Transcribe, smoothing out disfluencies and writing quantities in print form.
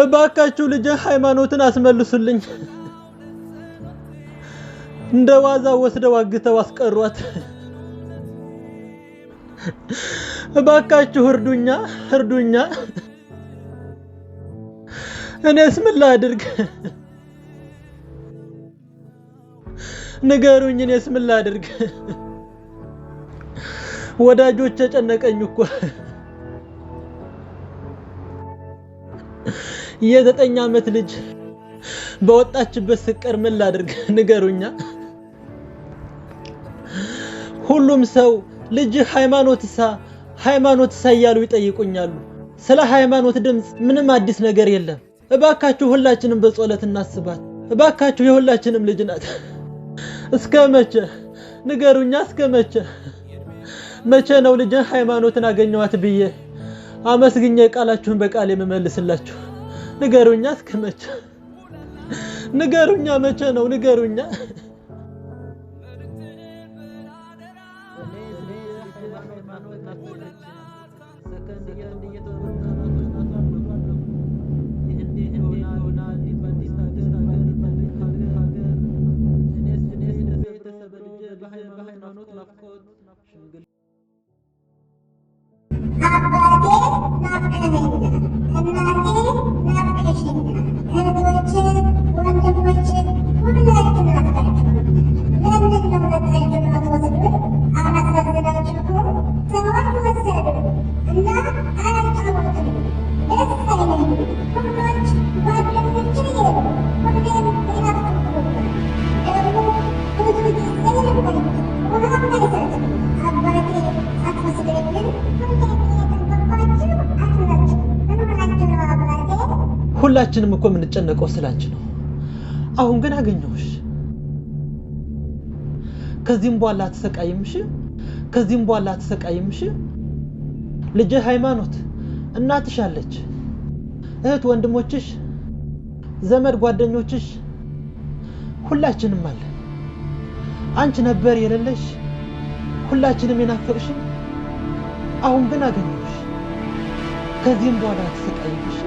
እባካችሁ ልጄ ሃይማኖትን አስመልሱልኝ እንደዋዛ ወስደው አግተው አስቀሯት እባካችሁ እርዱኛ እኔስ ምን ላድርግ ንገሩኝ እኔስ ምን ላድርግ ወዳጆቼ ጨነቀኝ እኮ የ9 ዓመት ልጅ በወጣችበት ስቀር ምን ላድርግ ንገሩኛ ሁሉም ሰው ልጅ ሃይማኖትሳ እያሉ ይጠይቁኛሉ ስለ ሃይማኖት ድምጽ ምንም አዲስ ነገር የለም እባካችሁ ሁላችንም በጸሎት እናስባት እባካችሁ የሁላችንም ልጅ ናት እስከመቼ ንገሩኛ እስከመቼ መቼ ነው ልጅ ሃይማኖትን አገኘዋት ብዬ አመስግኜ ቃላችሁን በቃል የምመልስላችሁ ንገሩኛ እስከመቼ ንገሩኛ መቼ ነው ንገሩኛ ሁላችንም እኮ የምንጨነቀው ስላንቺ ነው አሁን ግን አገኘሁሽ ከዚህም በኋላ አትሰቃይምሽ ልጅ ሃይማኖት እናትሽ አለች እህት ወንድሞችሽ ዘመድ ጓደኞችሽ ሁላችንም አለ አንቺ ነበር የሌለሽ ሁላችንም የናፈቅሽ አሁን ግን አገኘሁሽ ከዚህም በኋላ አትሰቃይምሽ